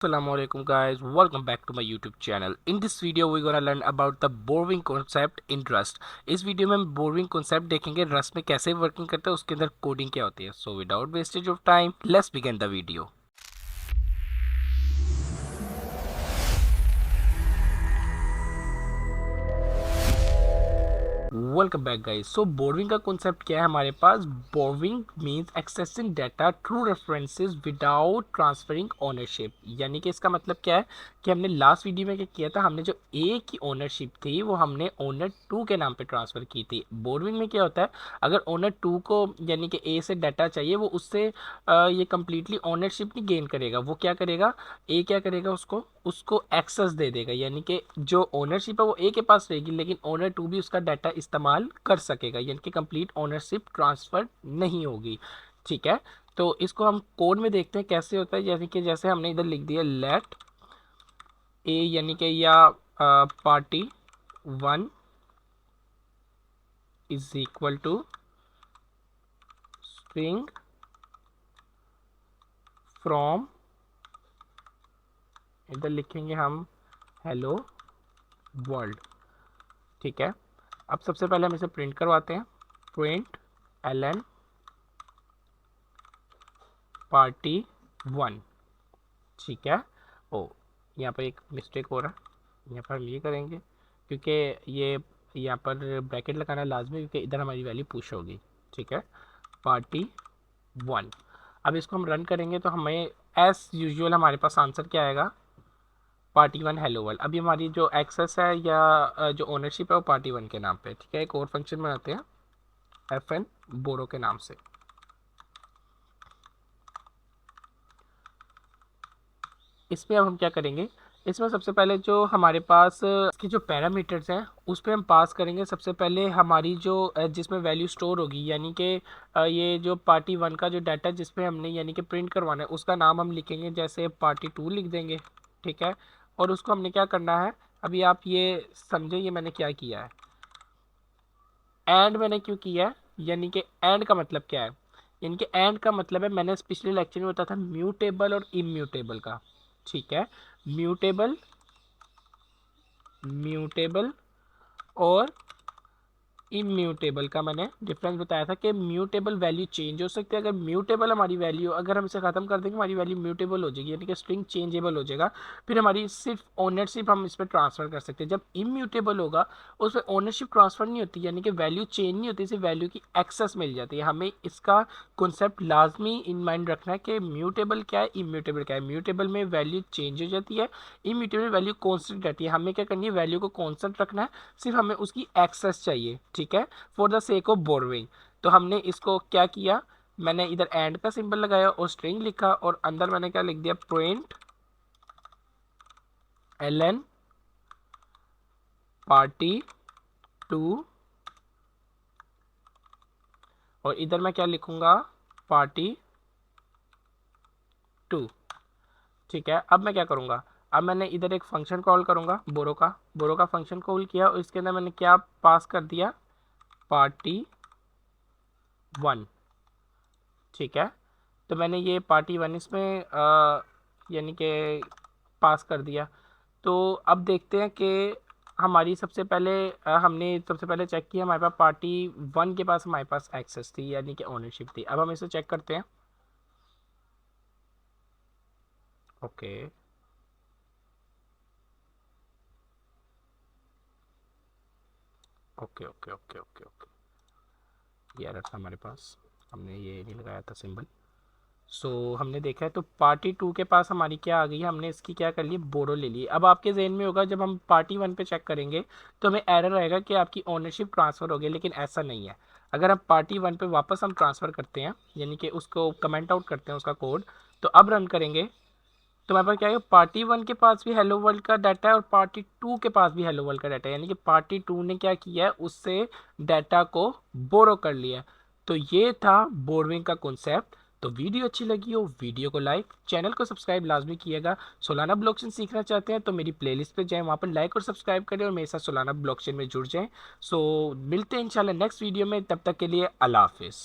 Assalamualaikum guys, welcome back to my YouTube channel. In this video we're gonna learn about the borrowing concept in Rust. इस video में हम borrowing concept देखेंगे Rust में कैसे working करता है, उसके अंदर कोडिंग क्या होती है. So without wastage of time, let's begin the video. Welcome back guys. So borrowing का कॉन्सेप्ट क्या है हमारे पास. Borrowing means accessing data through references without transferring ownership. यानी कि इसका मतलब क्या है कि हमने लास्ट वीडियो में क्या किया था, हमने जो ए की ओनरशिप थी वो हमने ओनर टू के नाम पे ट्रांसफ़र की थी. बोर्विंग में क्या होता है, अगर ओनर टू को यानी कि ए से डाटा चाहिए, वो उससे ये कम्प्लीटली ओनरशिप नहीं गेन करेगा. वो क्या करेगा, ए क्या करेगा, उसको उसको एक्सेस दे देगा. यानी कि जो ओनरशिप है वो ए के पास रहेगी, लेकिन ओनर टू भी उसका डाटा इस्तेमाल कर सकेगा. यानी कि कंप्लीट ओनरशिप ट्रांसफ़र नहीं होगी. ठीक है, तो इसको हम कोड में देखते हैं कैसे होता है. यानी कि जैसे हमने इधर लिख दिया लेट ए, यानी कि या party one is equal to string from, इधर लिखेंगे हम हेलो वर्ल्ड. ठीक है, अब सबसे पहले हम इसे प्रिंट करवाते हैं. Print Allen party one. ठीक है. ओ, यहाँ पर एक मिस्टेक हो रहा है. यहाँ पर हम ये करेंगे क्योंकि ये यहाँ पर ब्रैकेट लगाना लाजमी, क्योंकि इधर हमारी वैल्यू पुश होगी. ठीक है, पार्टी वन. अब इसको हम रन करेंगे तो हमें एज यूजुअल हमारे पास आंसर क्या आएगा, पार्टी वन हेलो वर्ल्ड. अभी हमारी जो एक्सेस है या जो ओनरशिप है वो पार्टी वन के नाम पे. ठीक है, एक और फंक्शन बनाते हैं एफ एन बोरो के नाम से. इसमें अब हम क्या करेंगे, इसमें सबसे पहले जो हमारे पास इसके जो पैरामीटर्स हैं उस पर हम पास करेंगे. सबसे पहले हमारी जो जिसमें वैल्यू स्टोर होगी, यानी कि ये जो पार्टी वन का जो डाटा जिस पे हमने यानी कि प्रिंट करवाना है उसका नाम हम लिखेंगे, जैसे पार्टी टू लिख देंगे. ठीक है, और उसको हमने क्या करना है, अभी आप ये समझे ये मैंने क्या किया है. एंड मैंने क्यों किया है, यानी कि एंड का मतलब क्या है, यानी कि एंड का मतलब है, मैंने पिछले लेक्चर में बताया था म्यूटेबल और इम्यूटेबल का. ठीक है, म्यूटेबल म्यूटेबल और इम्यूटेबल का मैंने डिफरेंस बताया था कि म्यूटेबल वैल्यू चेंज हो सकती है. अगर म्यूटेबल हमारी वैल्यू, अगर हम इसे ख़त्म कर देंगे हमारी वैल्यू म्यूटेबल हो जाएगी, यानी कि स्ट्रिंग चेंजेबल हो जाएगा. फिर हमारी सिर्फ ओनरशिप हम इस पर ट्रांसफ़र कर सकते हैं. जब इम्यूटेबल होगा उस पर ओनरशिप ट्रांसफ़र नहीं होती, यानी कि वैल्यू चेंज नहीं होती, सिर्फ वैल्यू की एक्सेस मिल जाती है. हमें इसका कॉन्सेप्ट लाजमी इन माइंड रखना है कि म्यूटेबल क्या है, इम्यूटेबल क्या है. म्यूटेबल में वैल्यू चेंज हो जाती है, इम्यूटेबल वैल्यू कॉन्स्टेंट रहती है. हमें क्या करनी है, वैल्यू को कॉन्स्टेंट रखना है, सिर्फ हमें उसकी एक्सेस चाहिए. ठीक है, for the sake of borrowing. तो हमने इसको क्या किया, मैंने इधर एंड का सिंबल लगाया और स्ट्रिंग लिखा, और अंदर मैंने क्या लिख दिया, प्रिंट एलन पार्टी टू, और इधर मैं क्या लिखूंगा, पार्टी टू. ठीक है, अब मैं क्या करूंगा, अब मैंने इधर एक फंक्शन कॉल करूंगा बोरो का फंक्शन कॉल किया, और इसके अंदर मैंने क्या पास कर दिया, पार्टी वन. ठीक है, तो मैंने ये पार्टी वन इसमें यानी कि पास कर दिया. तो अब देखते हैं कि हमारी सबसे पहले हमने सबसे पहले चेक किया हमारे पास पार्टी वन के पास हमारे पास एक्सेस थी, यानी कि ओनरशिप थी. अब हम इसे चेक करते हैं. Okay, okay okay okay okay okay, ये एरर था हमारे पास, हमने ये नहीं लगाया था सिंबल. हमने देखा है तो पार्टी टू के पास हमारी क्या आ गई है, हमने इसकी क्या कर ली, बोरो ले ली. अब आपके जहन में होगा जब हम पार्टी वन पे चेक करेंगे तो हमें एरर आएगा कि आपकी ओनरशिप ट्रांसफ़र हो गई, लेकिन ऐसा नहीं है. अगर हम पार्टी वन पे वापस हम ट्रांसफ़र करते हैं, यानी कि उसको कमेंट आउट करते हैं उसका कोड, तो अब रन करेंगे तो हमारे पास क्या है, पार्टी वन के पास भी हेलो वर्ल्ड का डाटा है और पार्टी टू के पास भी हेलो वर्ल्ड का डाटा है. यानी कि पार्टी टू ने क्या किया है, उससे डाटा को बोरो कर लिया. तो ये था बोरविंग का कॉन्सेप्ट. तो वीडियो अच्छी लगी हो वीडियो को लाइक, चैनल को सब्सक्राइब लाजमी किएगा. सोलाना ब्लॉकचेन सीखना चाहते हैं तो मेरी प्लेलिस्ट पे जाएं, वहाँ पर लाइक और सब्सक्राइब करें और मेरे साथ सोलाना ब्लॉकचेन में जुड़ जाएं. मिलते हैं इंशाल्लाह नेक्स्ट वीडियो में, तब तक के लिए अल्लाह हाफिज़.